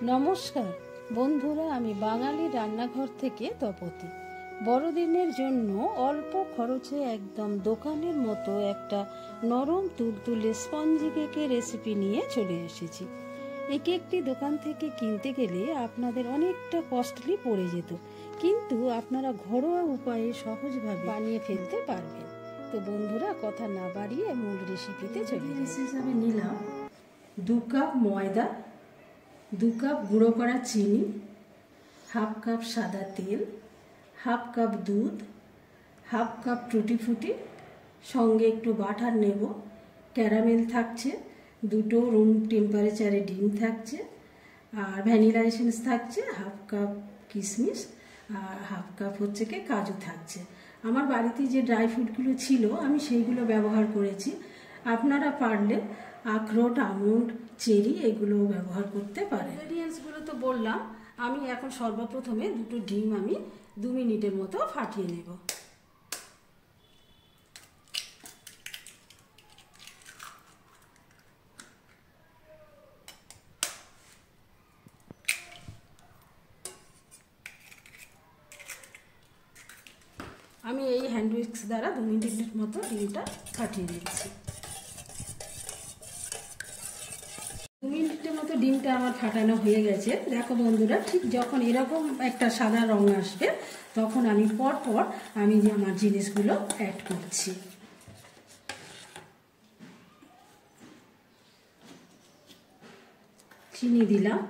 নমস্কার বন্ধুরা, আমি বাঙালি রান্নাঘর থেকে তপতি। বড়দিনের জন্য অল্প খরচে একদম দোকানের মতো একটা নরম তুলতুলে স্পঞ্জি কেকের রেসিপি নিয়ে চলে এসেছি। এই কেকটি দোকান থেকে কিনতে গেলে আপনাদের অনেকটা কস্টলি পড়ে যেত, কিন্তু আপনারা ঘরোয়া উপায়ে সহজভাবে বানিয়ে ফেলতে পারবেন। তো বন্ধুরা, কথা না বাড়িয়ে মূল রেসিপিতে চলে যাই। হিসাবে নিলাম 2 কাপ ময়দা, 2 কাপ গুঁড়ো করা চিনি, হাফ কাপ সাদা তেল, হাফ কাপ দুধ, হাফ কাপ টুটি ফুটি, সঙ্গে একটু বাটার নেব, ক্যারামেল থাকছে, 2টো রুম টেম্পারেচারে ডিম থাকছে, আর ভ্যানিলা এসেন্স থাকছে, হাফ কাপ কিশমিশ, আর হাফ কাপ হচ্ছে কি কাজু থাকছে। আমার বাড়িতে যে ড্রাই ফ্রুটগুলো ছিল আমি সেইগুলো ব্যবহার করেছি। আপনারা পারলে আখরোট, আমন্ড, চেরি এগুলো ব্যবহার করতে পারেন। ইনগ্রেডিয়েন্টসগুলো তো বললাম। আমি এখন সর্বপ্রথমে 2টো ডিম আমি 2 মিনিটের মতো ফাটিয়ে নেব। আমি এই হ্যান্ড উইক্স দ্বারা 2 মিনিটের মতো ডিমটা ফাটিয়ে নিচ্ছি। 2 মিনিটের মতো ডিমটা আমার ফাটানো হয়ে গেছে। দেখো বন্ধুরা, ঠিক যখন এরকম একটা সাদা রং আসবে তখন আমি পরপর আমার জিনিসগুলো অ্যাড করছি। চিনি দিলাম,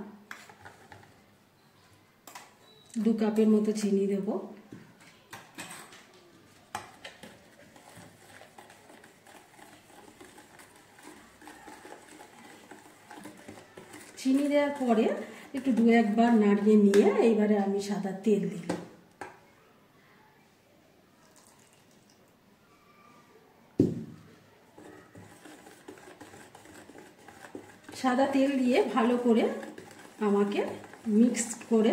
2 কাপের মতো চিনি দেব। চিনি দেওয়ার পরে একটু 2-1 বার নাড়িয়ে নিয়ে এইবারে আমি সাদা তেল দিলাম। সাদা তেল দিয়ে ভালো করে আমাকে মিক্স করে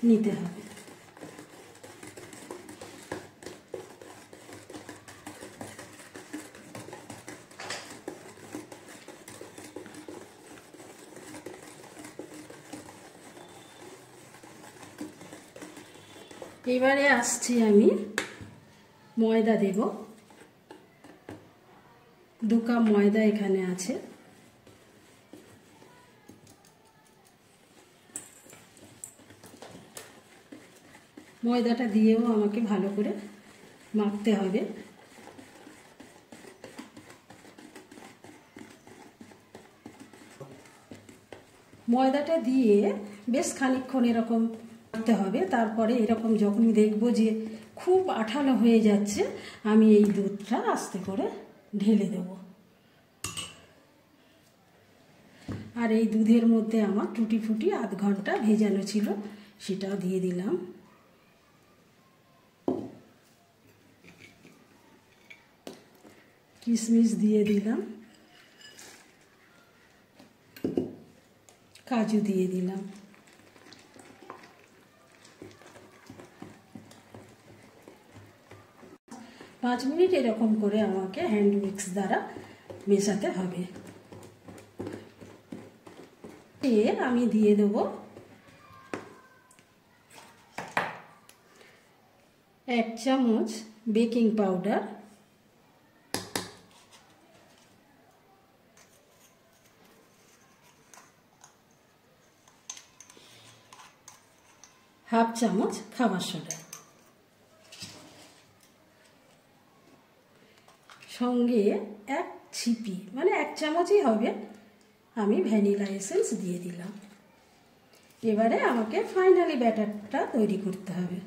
নিতে হবে। এবারে আসছি আমি ময়দা দেব। 2 কাপ ময়দা এখানে আছে। ময়দাটা দিয়েও আমাকে ভালো করে মাখতে হবে। ময়দাটা দিয়ে বেশ খানিকক্ষণ এরকম করতে হবে। তারপরে এরকম যখন দেখবো যে খুব আঠালো হয়ে যাচ্ছে, আমি এই দুধটা আস্তে করে ঢেলে দেব। আর এই দুধের মধ্যে আমার টুটি ফুটি আধ ঘন্টা ভেজানো ছিল, সেটাও দিয়ে দিলাম। কিশমিশ দিয়ে দিলাম, কাজু দিয়ে দিলাম। পাঁচ মিনিট এরকম করে আমাকে হ্যান্ড উইক্স দ্বারা মেশাতে হবে। আমি দিয়ে দেব 1 চামচ বেকিং পাউডার, হাফ চামচ খাবার সোডা, সঙ্গে 1 ছিপি মানে 1 চামচই হবে আমি ভ্যানিলা এসেন্স দিয়ে দিলাম। এবারে আমাকে ফাইনালি ব্যাটারটা তৈরি করতে হবে।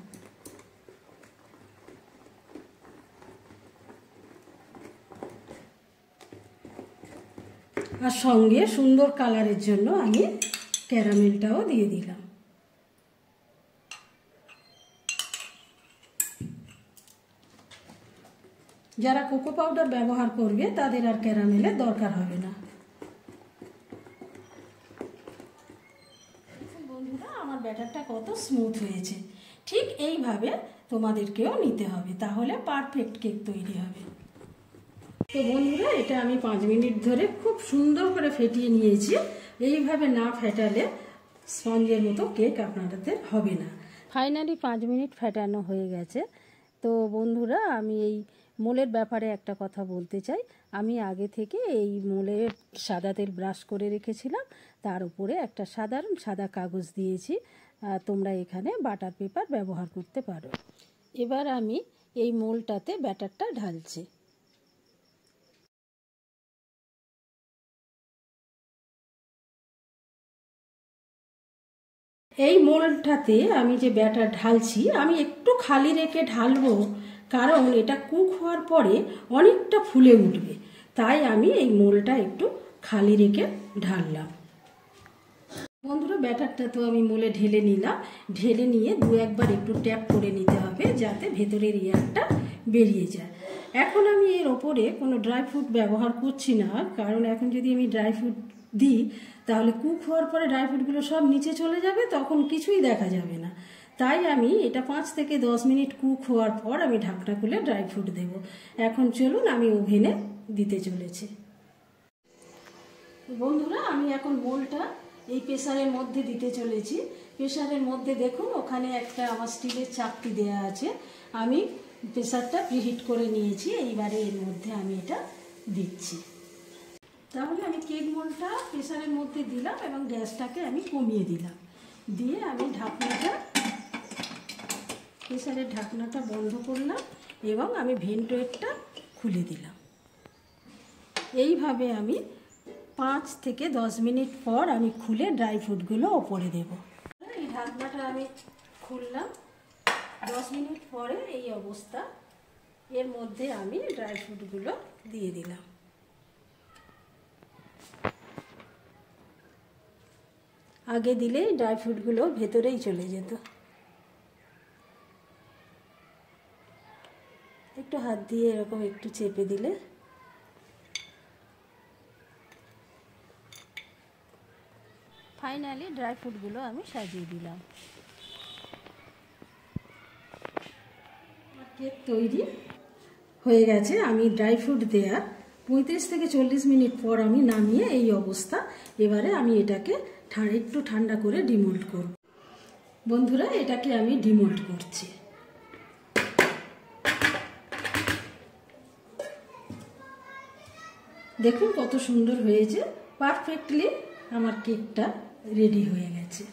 আর সঙ্গে সুন্দর কালারের জন্য আমি ক্যারামেলটাও দিয়ে দিলাম। যারা কোকো পাউডার ব্যবহার করবে তাদের আর ক্যারামেলের দরকার হবে না। বন্ধুরা, আমার ব্যাটারটা কত স্মুথ হয়েছে। ঠিক এইভাবে তোমাদেরকেও নিতে হবে, তাহলে পারফেক্ট কেক তৈরি হবে। তো বন্ধুরা, এটা আমি 5 মিনিট ধরে খুব সুন্দর করে ফেটিয়ে নিয়েছি। এইভাবে না ফেটালে স্পঞ্জের মতো কেক আপনাদের হবে না। ফাইনালি 5 মিনিট ফেটানো হয়ে গেছে। তো বন্ধুরা, আমি এই মোলের ব্যাপারে একটা কথা বলতে চাই। আমি আগে থেকে এই মোলে সাদা তেল ব্রাশ করে রেখেছিলাম, তার উপরে একটা সাধারণ সাদা কাগজ দিয়েছি। তোমরা এখানে বাটার পেপার ব্যবহার করতে পারো। এবার আমি এই মোলটাতে ব্যাটারটা ঢালছি। এই মোলটাতে আমি যে ব্যাটার ঢালছি, আমি একটু খালি রেখে ঢালবো, কারণ এটা কুক হওয়ার পরে অনেকটা ফুলে উঠবে। তাই আমি এই মোলটা একটু খালি রেখে ঢাললাম। বন্ধুরা, ব্যাটারটা তো আমি মোলে ঢেলে নিলাম। ঢেলে নিয়ে 2-1 বার একটু ট্যাপ করে নিতে হবে, যাতে ভেতরের এয়ারটা বেরিয়ে যায়। এখন আমি এর ওপরে কোনো ড্রাই ফ্রুট ব্যবহার করছি না, কারণ এখন যদি আমি ড্রাই ফ্রুট দিই তাহলে কুক হওয়ার পরে ড্রাই ফ্রুটগুলো সব নিচে চলে যাবে, তখন কিছুই দেখা যাবে না। তাই আমি এটা 5 থেকে 10 মিনিট কুক হওয়ার পর আমি ঢাকনা খুলে ড্রাই ফ্রুট দেব। এখন চলুন আমি ওভেনে দিতে চলেছি। বন্ধুরা, আমি এখন মোলটা এই প্রেসারের মধ্যে দিতে চলেছি। প্রেসারের মধ্যে দেখুন, ওখানে একটা আমার স্টিলের চাকতি দেওয়া আছে। আমি প্রেসারটা প্রিহিট করে নিয়েছি। এইবারে এর মধ্যে আমি এটা দিচ্ছি। তাহলে আমি কেক মোলটা প্রেসারের মধ্যে দিলাম এবং গ্যাসটাকে আমি কমিয়ে দিলাম। দিয়ে আমি প্রেসারের ঢাকনাটা বন্ধ করলাম এবং আমি ভেন্টিলেটরটা খুলে দিলাম। এইভাবে আমি 5 থেকে 10 মিনিট পর আমি খুলে ড্রাই ফ্রুটগুলো ওপরে দেব। এই ঢাকনাটা আমি খুললাম। 10 মিনিট পরে এই অবস্থা। এর মধ্যে আমি ড্রাই ফ্রুটগুলো দিয়ে দিলাম। আগে দিলে ড্রাই ফ্রুটগুলো ভেতরেই চলে যেত। একটু হাত দিয়ে এরকম একটু চেপে দিলে ফাইনালি ড্রাই ফ্রুটগুলো আমি সাজিয়ে দিলাম। কেক তৈরি হয়ে গেছে। আমি ড্রাই ফ্রুট দেওয়ার 35 থেকে 40 মিনিট পর আমি নামিয়ে এই অবস্থা। এবারে আমি এটাকে একটু ঠান্ডা করে ডিমোল্ড করব। বন্ধুরা, এটাকে আমি ডিমোল্ড করছি। দেখুন কত সুন্দর হয়েছে। পারফেক্টলি আমার কেকটা রেডি হয়ে গেছে।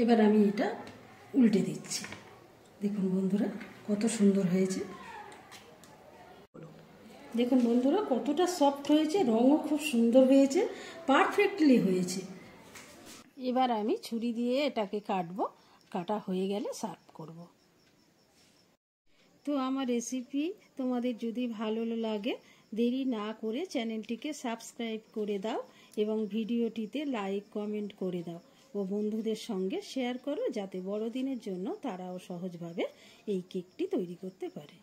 এবার আমি এটা উল্টে দিচ্ছি। দেখুন বন্ধুরা, কত সুন্দর হয়েছে। দেখুন বন্ধুরা, কতটা সফট হয়েছে, রঙও খুব সুন্দর হয়েছে, পারফেক্টলি হয়েছে। এবার আমি ছুরি দিয়ে এটাকে কাটবো। কাটা হয়ে গেলে সার্ভ করব। তো আমার রেসিপি তোমাদের যদি ভালো লাগে, দেরি না করে চ্যানেলটিকে সাবস্ক্রাইব করে দাও এবং ভিডিওটিতে লাইক কমেন্ট করে দাও ও বন্ধুদের সঙ্গে শেয়ার করো, যাতে বড়দিনের জন্য তারাও সহজভাবে এই কেকটি তৈরি করতে পারে।